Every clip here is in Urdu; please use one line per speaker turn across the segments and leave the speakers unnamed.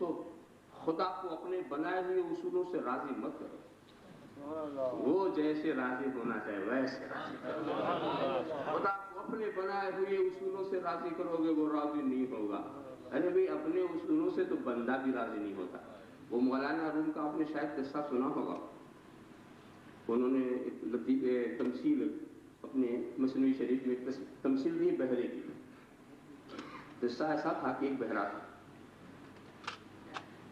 دوستو خدا کو اپنے بنائے ہوئے اصولوں سے راضی مت کرو، وہ جیسے راضی ہونا چاہے ویسے راضی کرو۔ خدا کو اپنے بنائے ہوئے اصولوں سے راضی کرو گے وہ راضی نہیں ہوگا۔ ارے بھئی اپنے اصولوں سے تو بندہ بھی راضی نہیں ہوتا۔ وہ مولانا روم کا آپ نے شاید قصہ سنا ہوگا، انہوں نے ایک تمثیل اپنے مثنوی شریف میں تمثیل دی بہرے کی۔ قصہ ایسا تھا کہ ایک بہرا تھا،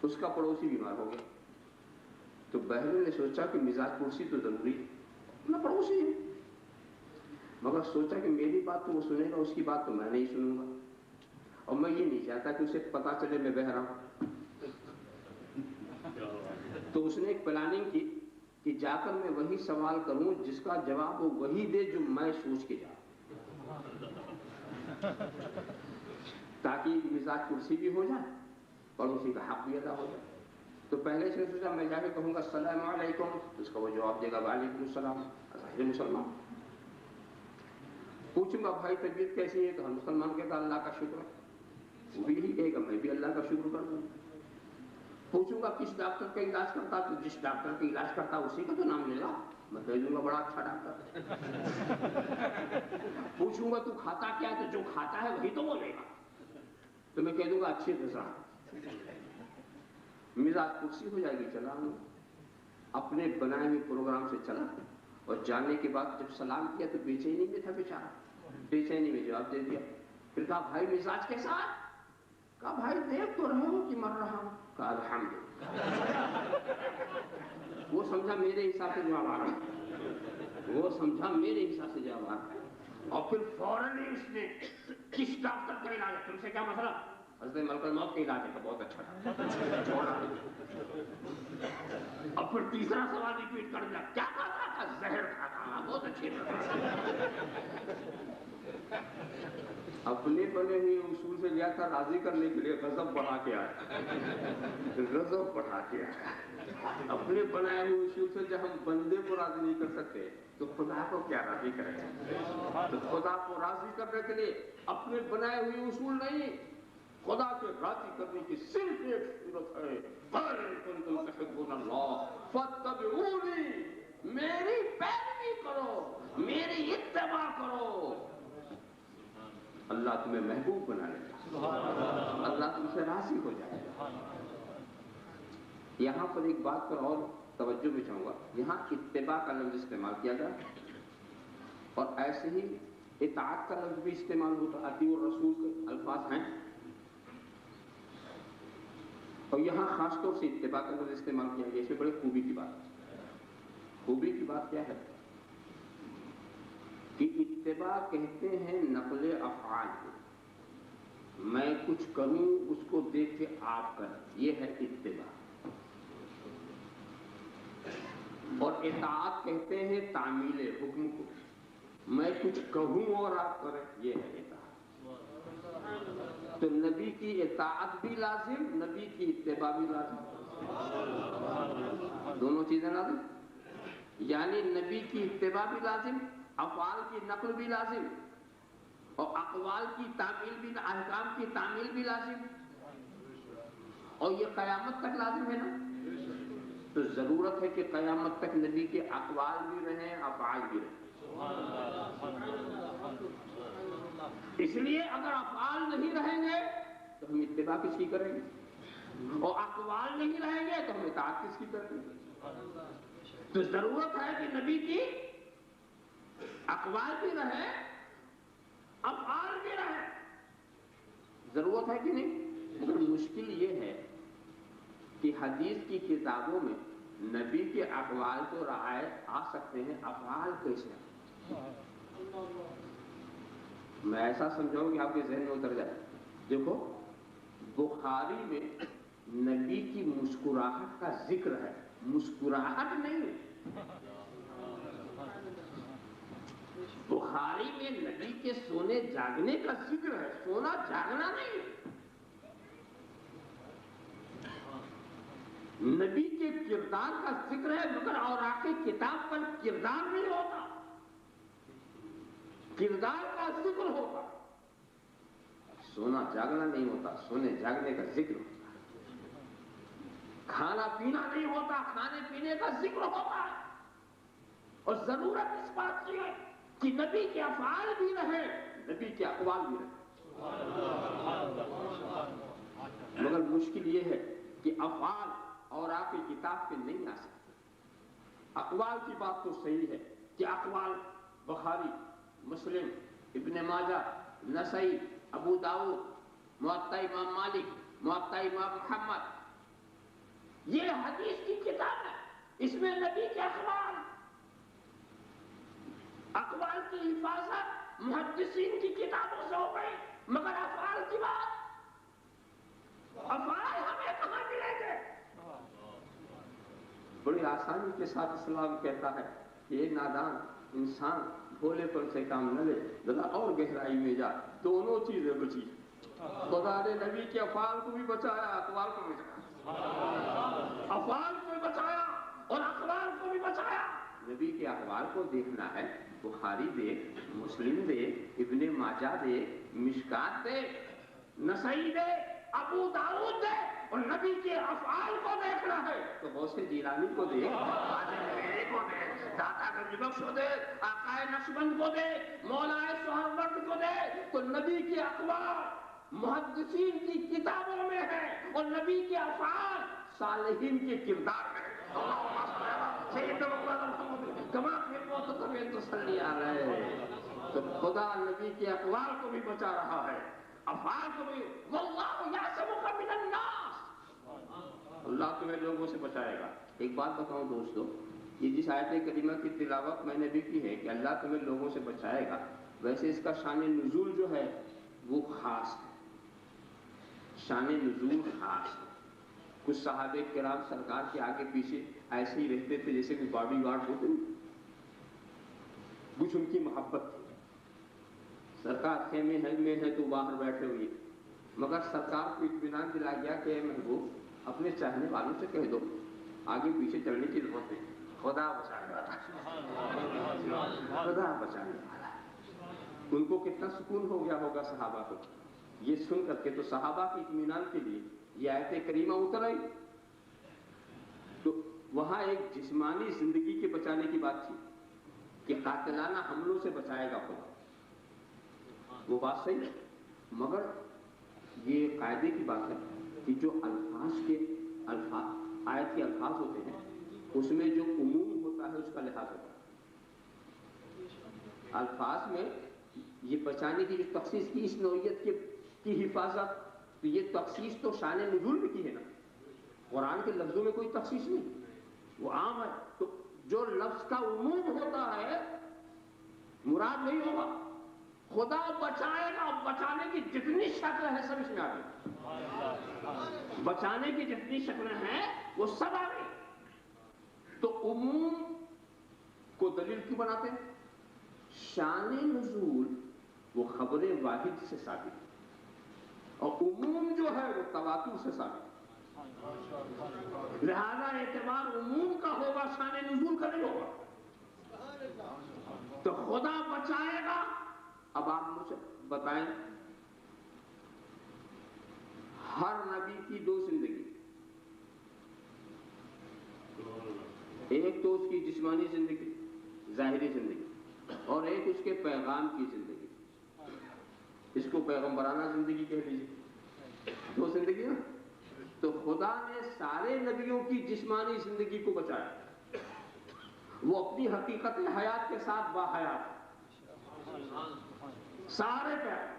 اس کا پڑوسی بیمار ہو گیا، تو بہرے نے سوچا کہ مزاج پرسی تو ضروری ہے، اپنا پڑوسی ہے، مگر سوچا کہ میری بات تو وہ سنے گا، اس کی بات تو میں نہیں سنوں گا، اور میں یہ نہیں چاہتا کہ اسے پتا چلے میں بہرا ہوں۔ تو اس نے ایک پلاننگ کی کہ جا کر میں وہی سوال کروں جس کا جواب وہ وہی دے جو میں سوچ کے جاؤں، تاکہ مزاج کرسی بھی ہو جائے، پڑوسی کا حق بھی ادا ہو جائے۔ تو پہلے سے سوچا میں جا کے کہوں گا السلام علیکم، اس کا وہ جواب دے گا وعلیکم السلام، ظاہر مسلمان۔ پوچھوں گا بھائی طبیعت کیسی ہے، تو ہر مسلمان کہتا اللہ کا شکر ہے، وہ بھی یہی کہے گا میں بھی اللہ کا شکر کرتا ہوں۔ پوچھوں گا کس ڈاکٹر کا علاج کرتا، تو جس ڈاکٹر کا علاج کرتا اسی کا تو نام لے گا، میں کہہ دوں گا بڑا اچھا ڈاکٹر۔ پوچھوں گا تو کھاتا کیا، تو جو کھاتا ہے وہی تو بولے گا، تو میں کہہ دوں گا اچھی غذا۔ مزاج کرسی ہو جائے گی، چلا اپنے بنائے ہوئے پروگرام سے چلا، اور جانے کے بعد جب سلام کیا تو بے چینی میں تھا بیچارہ، بے چینی میں جواب دے دیا۔ پھر کہا بھائی مزاج کیسا ہے؟ کہا بھائی دیکھ تو رہے ہو کہ مر رہا ہوں۔ کہا الحمدللہ۔ وہ سمجھا میرے حساب سے جواب آ رہا ہے، وہ سمجھا میرے حساب سے جواب آ رہا ہے، اور پھر فوراً ہی اس نے کس ڈاکٹر کا علاج ہے، تم سے کیا مسئلہ؟ حضرت ملک الموت کا علاج ہے، تو بہت اچھا چھوڑا۔ اب پھر تیسرا سوال ریپیٹ کر دیا، کیا کھاتا تھا؟ زہر کھاتا، بہت اچھی اپنے بنے ہوئے اصول سے گیا تھا راضی کرنے کے لیے، غضب بڑھا کے آیا، غضب بڑھا کے آیا۔ اپنے بنائے ہوئے اصول سے جب ہم بندے کو راضی نہیں کر سکتے تو خدا کو کیا راضی کریں گے؟ تو خدا کو راضی کرنے کے لیے اپنے بنائے ہوئے اصول نہیں، خدا کے راضی کرنے کی صرف ایک صورت ہے، قُلْ كُنتُمْ تُحِبُّونَ اللَّهَ فَاتَّبِعُونِي، میری پیروی کرو، میری اتباع کرو، اللہ تمہیں محبوب بنا لے گا، اللہ تم سے راضی ہو جائے گا۔ یہاں پر ایک بات پر اور توجہ بھی چاہوں گا، یہاں اتباع کا لفظ استعمال کیا گیا، اور ایسے ہی اطاعت کا لفظ بھی استعمال ہوتا، اطیعوا الرسول کے الفاظ ہیں، اور یہاں خاص طور سے اتباع کا لفظ استعمال کیا گیا۔ اس میں بڑے خوبی کی بات ہے۔ خوبی کی بات کیا ہے کہ اتباع کہتے ہیں نقل افعال کو، میں کچھ کروں اس کو دیکھ کے آپ کریں، یہ ہے اتباع۔ اور اطاعت کہتے ہیں تعمیل حکم کو، میں کچھ کہوں اور آپ کریں، یہ ہے اطاعت۔ تو نبی کی اطاعت بھی لازم، نبی کی اتباع بھی لازم، دونوں چیزیں لازم، یعنی نبی کی اتباع بھی لازم، افعال کی نقل بھی لازم، اور اقوال کی تعمیل بھی، احکام کی تعمیل بھی لازم، اور یہ قیامت تک لازم ہے نا۔ تو ضرورت ہے کہ قیامت تک نبی کے اقوال بھی رہیں، افعال بھی رہیں۔ اس لیے اگر افعال نہیں رہیں گے تو ہم اتباع کس کی کریں گے، اور اقوال نہیں رہیں گے تو ہم اطاعت کس کی کریں گے۔ تو ضرورت ہے کہ نبی کی اقوال بھی رہیں، افعال بھی رہیں، ضرورت ہے کہ نہیں؟ مگر مشکل یہ ہے کہ حدیث کی کتابوں میں نبی کے اقوال تو رعایت آ سکتے ہیں، افعال کیسے؟ میں ایسا سمجھاؤں کہ آپ کے ذہن میں اتر جائے۔ دیکھو بخاری میں نبی کی مسکراہٹ کا ذکر ہے، مسکراہٹ نہیں ہے۔ بخاری میں نبی کے سونے جاگنے کا ذکر ہے، سونا جاگنا نہیں ہے۔ نبی کے کردار کا ذکر ہے، مگر اوراق کتاب پر کردار نہیں ہوتا، کردار کا ذکر ہوتا، سونا جاگنا نہیں ہوتا، سونے جاگنے کا ذکر ہوتا۔ پینا نہیں ہوتا، کھانے پینے کا ذکر ہوتا ہے، اور ضرورت اس بات کی ہے کہ نبی کے افعال بھی رہے، نبی کے اقوال بھی رہے۔ مگر مشکل یہ ہے کہ افعال اور آپ کی کتاب پہ نہیں آ سکتے۔ اقوال کی بات تو صحیح ہے کہ اقوال بخاری، مسلم، ابن ماجہ، نسائی، ابو داؤد، موطا امام مالک، موطا امام محمد، یہ حدیث کی کتاب ہے، اس میں نبی کے اقوال کی حفاظت محدثین کی کتابوں سے ہو گئی، مگر افعال کی بات، افعال ہمیں کہاں ملیں گے؟ بڑی آسانی کے ساتھ اسلام کہتا ہے کہ یہ نادان انسان بھولے پر سے کام نہ لے، ذرا اور گہرائی میں جا، دونوں چیزیں بچی۔ خدا نے نبی کے افعال کو بھی بچایا، اقوال کو بھی بچایا، افعال کو بھی بچایا اور اقوال کو بھی بچایا۔ نبی کے اقوال کو دیکھنا ہے، بخاری دیکھ، مسلم دیکھ، ابن ماجہ دیکھ، مشکات دیکھ، نسائی دیکھ، ابو داؤد دیکھ، اور نبی کے افعال کو دیکھنا ہے تو غوث جیلانی کو دیکھ، خواجہ میرے کو دیکھ، داتا گنج بخش کو دیکھ، آقائے نقشبند کو دیکھ، مولانا سہروردی کو دیکھ، تو نبی کے اقوال محدثین کی کتابوں میں ہے اور نبی کے افعال صالحین کے کردار میں ہے۔ تو خدا نبی کے اقوال کو بھی بچا رہا ہے، افعال کو بھی۔ واللہ یعصمک من الناس، اللہ تمہیں لوگوں سے بچائے گا۔ ایک بات بتاؤں دوستو، یہ جس آیت کریمہ کی تلاوت میں نے بھی کی ہے کہ اللہ تمہیں لوگوں سے بچائے گا، ویسے اس کا شان نزول جو ہے وہ خاص ہے، شان نزول خاص ہے۔ کچھ صحابہ کرام سرکار کے آگے پیچھے ایسے ہی رہتے تھے جیسے کوئی باڈی گارڈ ہوتے، کچھ ان کی محبت تھی، سرکار خیمے میں ہے تو باہر بیٹھے ہوئے، مگر سرکار کو اطمینان دلا گیا کہ اے محبوب اپنے چاہنے والوں سے کہہ دو آگے پیچھے چلنے کی ضرورت نہیں، خدا بچانے والا، خدا بچانے والا۔ ان کو کتنا سکون ہو گیا ہوگا صحابہ کو یہ سن کر کے، تو صحابہ کے اطمینان کے لیے یہ آیت کریمہ اتر آئی۔ تو وہاں ایک جسمانی زندگی کے بچانے کی بات تھی کہ قاتلانہ حملوں سے بچائے گا خدا، وہ بات صحیح ہے، مگر یہ قاعدے کی بات ہے کہ جو آیت کے الفاظ ہوتے ہیں اس میں جو عموم ہوتا ہے اس کا لحاظ ہوتا ہے۔ الفاظ میں یہ بچانے کی جو تخصیص کی اس نوعیت کی حفاظت، تو یہ تخصیص تو شان نزول میں کی ہے نا، قرآن کے لفظوں میں کوئی تخصیص نہیں، وہ عام ہے۔ تو جو لفظ کا عموم ہوتا ہے مراد نہیں ہوگا، خدا بچائے گا، بچانے کی جتنی شکل ہے سب اس میں آ گئی، بچانے کی جتنی شکلیں ہیں وہ سب آ گئی۔ تو عموم کو دلیل کیوں بناتے ہیں؟ شان نزول وہ خبر واحد سے ثابت ہے، اور عموم جو ہے وہ تواتر سے ثابت ہے، لہذا اعتبار عموم کا ہوگا، شان نزول کا نہیں ہوگا۔ تو خدا بچائے گا۔ اب آپ مجھے بتائیں، ہر نبی کی دو زندگی، ایک تو اس کی جسمانی زندگی، ظاہری زندگی، اور ایک اس کے پیغام کی زندگی، اس کو پیغمبرانہ زندگی کہہ لیجیے، دو زندگی نا۔ تو خدا نے سارے نبیوں کی جسمانی زندگی کو بچایا، وہ اپنی حقیقت حیات کے ساتھ باحیات، سارے پیغمبر،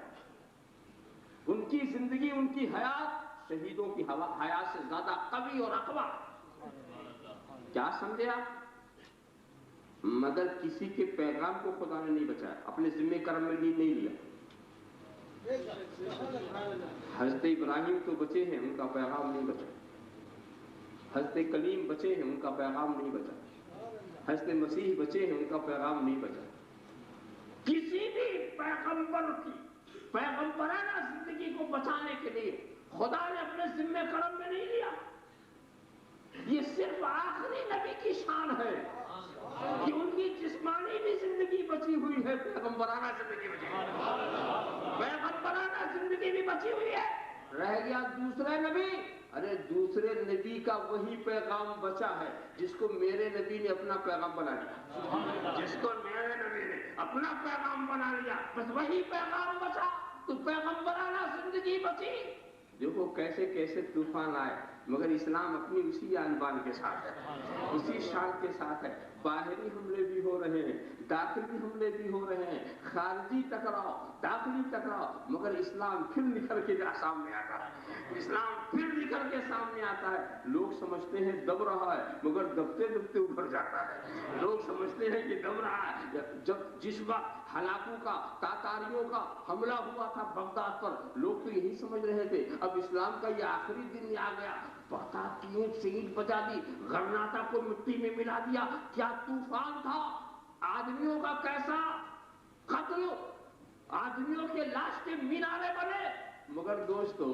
ان کی زندگی، ان کی حیات شہیدوں کی حیات سے زیادہ قوی اور اقوی۔ کیا سمجھے آپ؟ مگر کسی کے پیغام کو خدا نے نہیں بچایا، اپنے ذمہ کرم میں نہیں لیا۔ حضرت ابراہیم تو بچے ہیں، ان کا پیغام نہیں بچا، حضرت کلیم بچے ہیں، ان کا پیغام نہیں بچا، حضرت مسیح بچے ہیں، ان کا پیغام نہیں بچا۔ کسی بھی پیغمبر کی پیغمبرانہ زندگی کو بچانے کے لیے خدا نے اپنے ذمہ کرم میں نہیں لیا۔ یہ صرف آخری نبی کی شان ہے کہ ان کی جسمانی بھی زندگی بچی ہوئی ہے، پیغمبرانہ زندگی بچی ہوئی ہے، پیغمبرانہ زندگی بھی بچی ہوئی ہے۔ رہ گیا دوسرے نبی، ارے دوسرے دوسرے نبی کا وہی پیغام بچا ہے جس کو میرے نبی نے اپنا پیغام بنا لیا، جس کو میرے نبی نے اپنا پیغام بنا لیا، بس وہی پیغام بچا، تو پیغمبرانہ زندگی بچی۔ دیکھو کیسے کیسے طوفان آئے، مگر اسلام اپنی اسی عنوان کے ساتھ ہے، اسی شان کے ساتھ ہے۔ باہری حملے بھی ہو رہے ہیں، داخلی حملے بھی ہو رہے ہیں، خارجی ٹکراؤ، داخلی ٹکراؤ، مگر اسلام پھر نکھر کے سامنے آتا ہے، اسلام پھر نکھر کے سامنے آتا ہے۔ لوگ سمجھتے ہیں دب رہا ہے، مگر دبتے دبتے ابھر جاتا ہے۔ لوگ سمجھتے ہیں کہ دب رہا ہے، جس وقت ہلاکو کا، تاتاریوں کا حملہ ہوا تھا بغداد پر، لوگ تو یہی سمجھ رہے تھے اب اسلام کا یہ آخری دن آ گیا، بغدادیوں سے اینٹ بجا دی، غرناطہ کو مٹی میں ملا دیا۔ کیا طوفان تھا، آدمیوں کا کیسا قتل، آدمیوں کے لاش کے مینارے بنے، مگر دوستو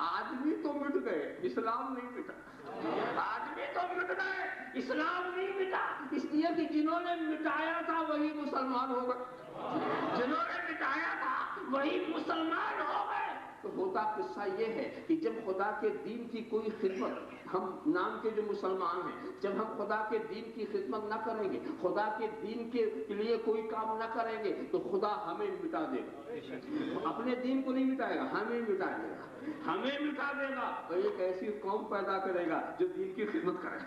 آدمی تو مٹ گئے، اسلام نہیں مٹا۔ آدمی تو مٹ گئے، اسلام نہیں مٹا، اس لیے کہ جنہوں نے مٹایا تھا وہی مسلمان ہو گئے، جنہوں نے مٹایا تھا وہی مسلمان ہو گئے۔ تو ہوتا قصہ یہ ہے کہ جب خدا کے دین کی کوئی خدمت، ہم نام کے جو مسلمان ہیں، جب ہم خدا کے دین کی خدمت نہ کریں گے، خدا کے دین کے لیے کوئی کام نہ کریں گے، تو خدا ہمیں مٹا دے گا، اپنے دین کو نہیں مٹائے گا، ہمیں مٹا دے گا، ہمیں مٹا دے گا، اور ایک ایسی قوم پیدا کرے گا جو دین کی خدمت کرے،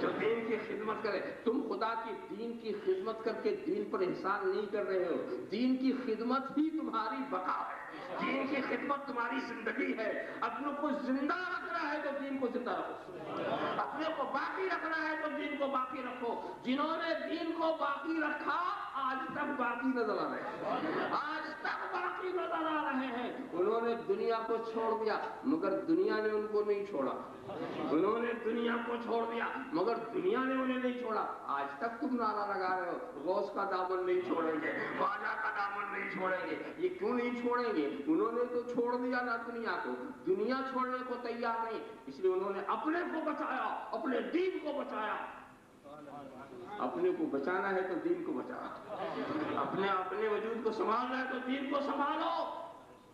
جو دین کی خدمت کرے۔ تم خدا کی دین کی خدمت کر کے دین پر احسان نہیں کر رہے ہو، دین کی خدمت ہی تمہاری بقا ہے، دین کی خدمت تمہاری زندگی ہے۔ اپنے کو زندہ رکھنا ہے تو دین کو زندہ رکھو، اپنے کو باقی رکھنا ہے تو دین کو باقی رکھو۔ جنہوں نے دین کو باقی رکھا آج تک باقی نظر آ رہے ہیں، آج تک باقی نظر آ رہے ہیں۔ انہوں نے دنیا کو چھوڑ دیا مگر دنیا نے ان کو نہیں چھوڑا، انہوں نے دنیا کو چھوڑ دیا مگر دنیا نے انہیں نہیں چھوڑا۔ آج تک تم نعرہ لگا رہے ہو غوث کا دامن نہیں چھوڑیں گے، خواجہ کا دامن نہیں چھوڑیں گے۔ یہ کیوں نہیں چھوڑیں گے؟ انہوں نے تو چھوڑ دیا نا دنیا کو، دنیا چھوڑنے کو تیار نہیں، اس لیے انہوں نے اپنے کو بچایا، اپنے دین کو بچایا۔ اپنے کو بچانا ہے تو دین کو بچاؤ، اپنے وجود کو سنبھالنا ہے تو دین کو سنبھالو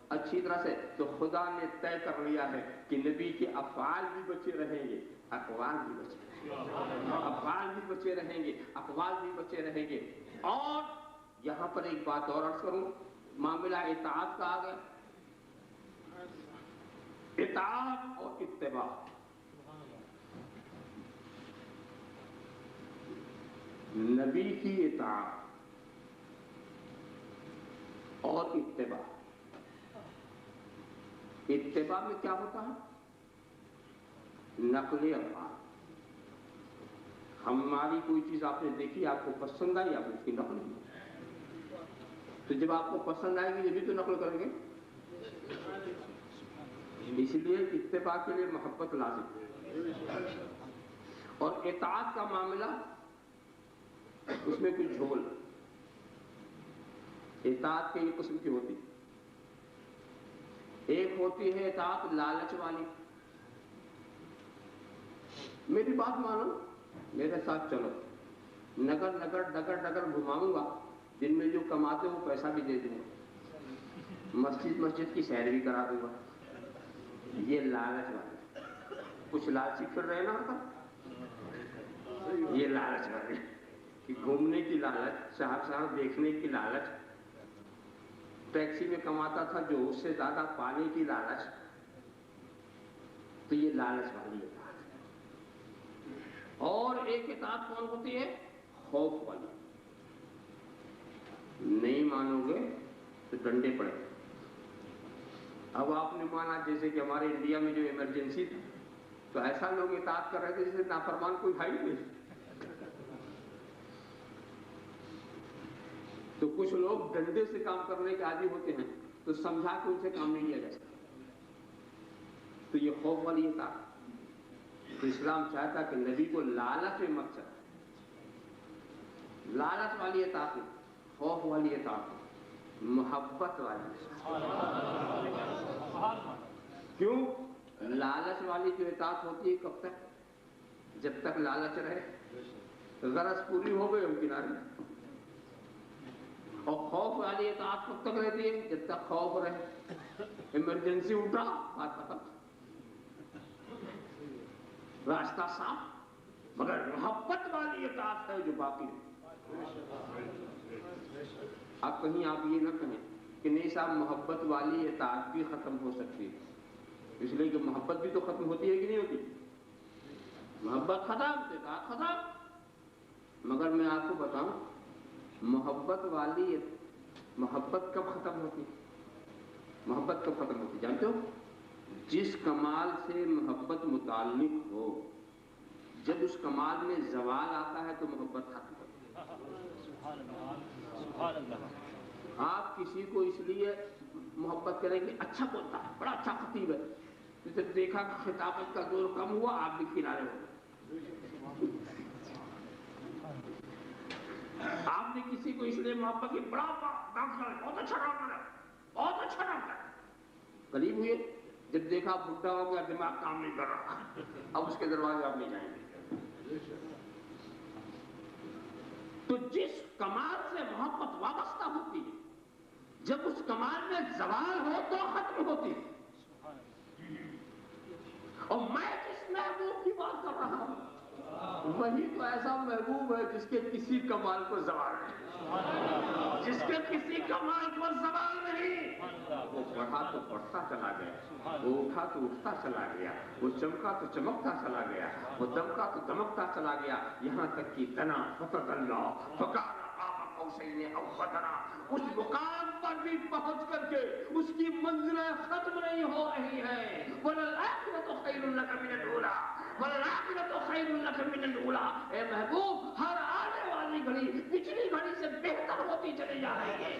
اچھی طرح سے۔ تو خدا نے طے کر لیا ہے کہ نبی کے افعال بھی بچے رہیں گے، اقوال بھی بچے رہیں گے، افعال بھی بچے رہیں گے، اقوال بھی بچے رہیں گے۔ اور یہاں پر ایک بات اور عرض کروں، معاملہ اطاعت کا آ گیا، اطاعت اور اتباع۔ نبی کی اطاعت اور اتباع، اتباع میں کیا ہوتا ہے؟ نقل افعال۔ ہماری کوئی چیز آپ نے دیکھی، آپ کو پسند آئی، آپ اس کی نقل کی، تو جب آپ کو پسند آئے گی یہ بھی تو نقل کریں گے۔ اس لیے اتباع کے لیے محبت لازم ہے۔ اور اطاعت کا معاملہ، اس میں کوئی جھول، اطاعت کئی قسم کی ہوتی، ایک ہوتی ہے اطاعت لالچ والی، میری بات مانو، میرے ساتھ چلو، نگر نگر ڈگر ڈگر گھماؤں گا، دن میں جو کماتے وہ پیسہ بھی دے دوں گا، مسجد کی سیر بھی کرا دوں گا۔ یہ لالچ والی، کچھ لالچی پھر رہے نا ہوتا، یہ لالچ والی کہ گھومنے کی لالچ، صاحب دیکھنے کی لالچ، ٹیکسی میں کماتا تھا جو اس سے زیادہ پانے کی لالچ، تو یہ لالچ والی اطاعت ہے۔ اور ایک اطاعت کون ہوتی ہے؟ خوف والی، نہیں مانو گے تو ڈنڈے پڑے۔ اب آپ نے مانا، جیسے کہ ہمارے انڈیا میں جو ایمرجنسی تھی تو ایسا لوگ اطاعت کر رہے تھے جیسے نافرمان کوئی بھائی نہیں۔ تو کچھ لوگ ڈنڈے سے کام کرنے کے عادی ہوتے ہیں تو سمجھا کہ ان سے کام نہیں لیا جا سکتا، تو یہ خوف والی اطاعت۔ تو اسلام چاہتا کہ نبی کو لالچ میں مت چلا، لالچ والی اطاعت نہیں، خوف والی اطاعت، محبت والی۔ کیوں؟ لالچ والی جو اطاعت ہوتی ہے کب تک؟ جب تک لالچ رہے، غرض پوری ہو گئی ہم کنارے۔ اور خوف والی اطاعت کب تک رہتی ہے؟ جب تک خوف رہے، ایمرجنسی اٹھا بات ختم۔ راستہ صاف، مگر محبت والی اطاعت ہے جو باقی ہے۔ اب کہیں آپ یہ نہ کہیں کہ نہیں صاحب محبت والی اطاعت بھی ختم ہو سکتی ہے، اس لیے کہ محبت بھی تو ختم ہوتی ہے کہ نہیں ہوتی؟ محبت ختم، اطاعت ختم۔ مگر میں آپ کو بتاؤں محبت کب ختم ہوتی؟ محبت کب ختم ہوتی جانتے ہو؟ جس کمال سے محبت متعلق ہو، جب اس کمال میں زوال آتا ہے تو محبت ختم ہوتی ہے۔ آپ کسی کو اس لیے محبت کریں کہ اچھا بولتا ہے، بڑا اچھا خطیب ہے، تو جب دیکھا کہ خطابت کا زور کم ہوا آپ بھی کنارے ہو گئے۔ آپ نے کسی کو اس لیے محبت کی، بڑا ڈاکٹر ہے، بہت اچھا ڈاکٹر ہے، بہت اچھا ڈاکٹر ہے، قریب ہوئے، جب دیکھا بڈھا ہو گیا، دماغ کام نہیں کر رہا، اب اس کے دروازے آپ نہیں جائیں گے۔ تو جس کمال سے محبت وابستہ ہوتی ہے، جب اس کمال میں زوال ہو تو ختم ہوتی ہے۔ اور میں جس محبوب کی بات کر رہا ہوں وہی تو ایسا محبوب ہے جس کے کسی کمال کو زوال نہیں، جس کے کسی کمال کو زوال نہیں۔ وہ پڑھا تو پڑھتا چلا گیا، وہ اٹھا تو اٹھتا چلا گیا، وہ چمکا تو چمکتا چلا گیا، وہ دمکا تو دمکتا چلا گیا، یہاں تک کہ دنا فتدلی فکان قاب قوسین او ادنی، اس مقام پر بھی پہنچ کر کے اس کی منزلیں ختم نہیں ہو رہی ہیں۔ وَلَلْآخِرَةُ خَيْرٌ لَكَ مِنَ الْأُولَىٰ وَلَلْآخِرَةُ خَيْرٌ لَكَ مِنَ الْأُولَىٰ۔ اے محبوب، ہر آنے والی گھڑی پچھلی گھڑی سے بہتر ہوتی چلی جا رہی ہے۔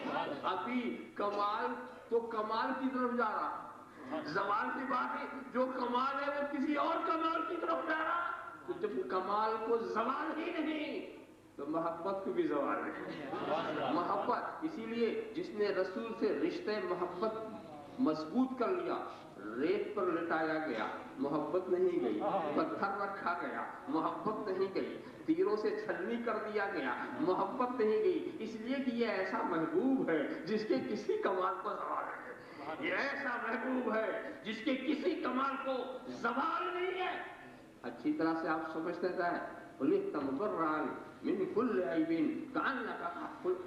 ابھی کمال تو کمال کی طرف جا رہا، زوال کی بات ہے، جو کمال ہے وہ کسی اور کمال کی طرف جا رہا۔ تو جب کمال کو زوال ہی نہیں تو محبت کو بھی زوال ہے۔ محبت، اسی لیے جس نے رسول سے رشتے محبت مضبوط کر لیا، ریت پر لٹایا گیا، محبت نہیں گئی، پتھر رکھا گیا، محبت نہیں گئی، تیروں سے چھلنی کر دیا گیا، محبت نہیں گئی، اس لیے کہ یہ ایسا محبوب ہے جس کے کسی کمال کو زوال ہے۔ یہ ایسا محبوب ہے جس کے کسی کمال کو زوال نہیں ہے۔ اچھی طرح سے آپ سمجھتے ہیں خلقت مبرئا من کل عیب کأنک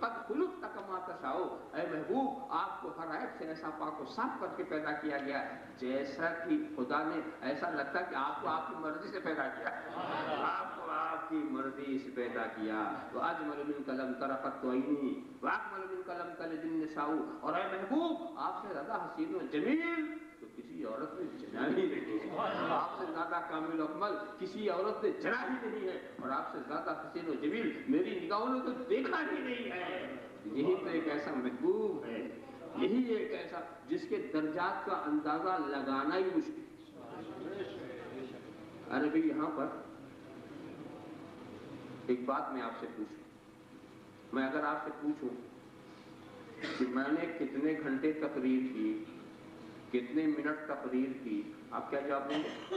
قد خلقت کما تشاء۔ اے محبوب، آپ کو ہر عیب سے ایسا پاک و صاف کر کے پیدا کیا گیا جیسا کہ خدا نے، ایسا لگتا ہے کہ آپ کو آپ کی مرضی سے پیدا کیا، آپ کو آپ کی مرضی سے پیدا کیا۔ وَأَجْمَلُ مِنْكَ لَمْ تَرَ قَطُّ عَيْنِي وَأَكْمَلُ مِنْكَ لَمْ تَلِدِ النِّسَاءُ۔ اور اے محبوب، آپ سے زیادہ حسین و جمیل تو کسی عورت نے جنا ہی نہیں ہے، آپ سے زیادہ کامل و اکمل کسی عورت نے جنا ہی نہیں ہے، اور آپ سے زیادہ حسین و جمیل میری نگاہوں نے تو دیکھا ہی نہیں ہے۔ یہی تو ایک ایسا محبوب ہے، یہی ایک ایسا جس کے درجات کا اندازہ لگانا ہی مشکل۔ ارے بھئی یہاں پر ایک بات میں آپ سے پوچھوں، میں اگر آپ سے پوچھوں کہ میں نے کتنے گھنٹے تقریر کی، کتنے منٹ تقریر کی، آپ کیا جواب دیں گے؟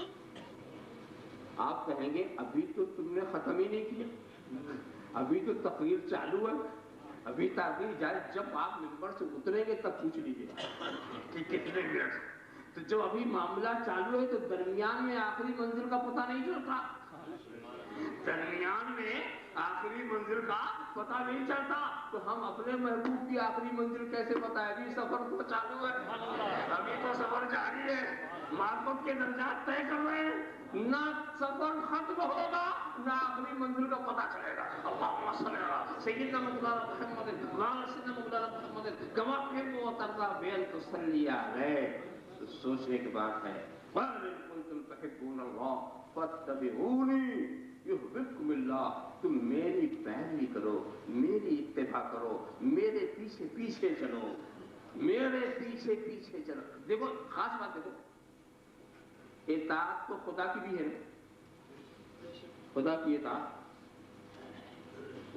آپ کہیں گے ابھی تو تم نے ختم ہی نہیں کیا، ابھی تو تقریر چالو ہے، ابھی تقریر جائے، جب آپ ممبر سے اتریں گے تب پوچھ لیجیے کہ کتنے منٹ۔ تو جب ابھی معاملہ چالو ہے تو درمیان میں آخری منزل کا پتہ نہیں چلتا، درمیان میں آخری منزل کا پتہ نہیں چلتا، تو ہم اپنے محبوب کی آخری منزل کیسے بتائیں؟ ابھی سفر تو چالو ہے، ابھی تو سفر جاری ہے، معرفت کے درجات طے کر رہے ہیں، نہ سفر ختم ہوگا نہ آخری منزل کا پتہ چلے گا۔ اللہم صلی علی سیدنا مولانا محمد وعلی سیدنا مولانا محمد کما تحب و ترضی بین تصلی علیہ۔ تو سوچنے کی بات ہے، قُلْ إِن كُنتُمْ تُحِبُّونَ اللَّهَ فَاتَّبِعُونِي یحببکم اللہ۔ تم میری پیروی کرو، میری اتباع کرو، میرے پیچھے پیچھے چلو، میرے پیچھے پیچھے چلو۔ دیکھو خاص بات دیکھو، اطاعت تو خدا کی بھی ہے، خدا کی اطاعت،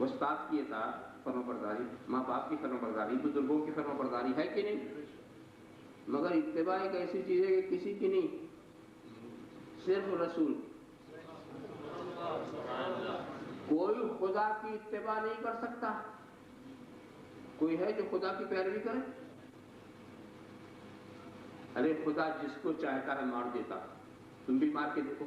استاد کی اطاعت، فرما برداری، ماں باپ کی فرما برداری، بزرگوں کی فرما برداری ہے کہ نہیں؟ مگر اتباع ایک ایسی چیز ہے کہ کسی کی نہیں، صرف رسول۔ کوئی خدا کی اتباع نہیں کر سکتا، کوئی ہے جو خدا کی پیروی کرے؟ ارے خدا جس کو چاہتا ہے مار دیتا، تم بھی مار کے دیکھو،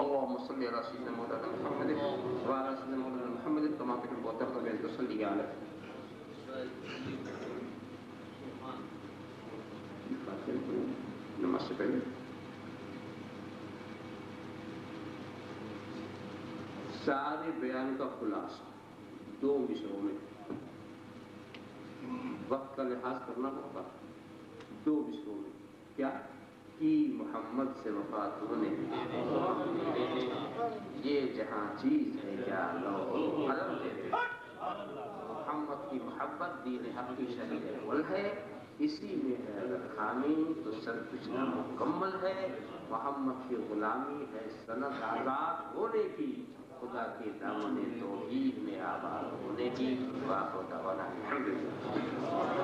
اللهم صل على سيدنا مولانا محمد وعلى سيدنا مولانا محمد كما تحب وترضى بأن تصلي عليه. نماز سے پہلے سارے بیان کا خلاصہ 2 مصروں میں، وقت کا لحاظ کرنا ہوگا، 2 مصروں میں کیا کی محمد سے وفات ہونے، یہ جہاں چیز ہے کیا لو علم دے دے، محمد کی محبت دین حق کی شہید اول ہے، اسی میں ہے اگر خامی تو سب کچھ نامکمل ہے، محمد کی غلامی ہے سند آزاد ہونے کی، خدا کے دامن توحید میں آباد ہونے کی، واخر دعوانا الحمدللہ۔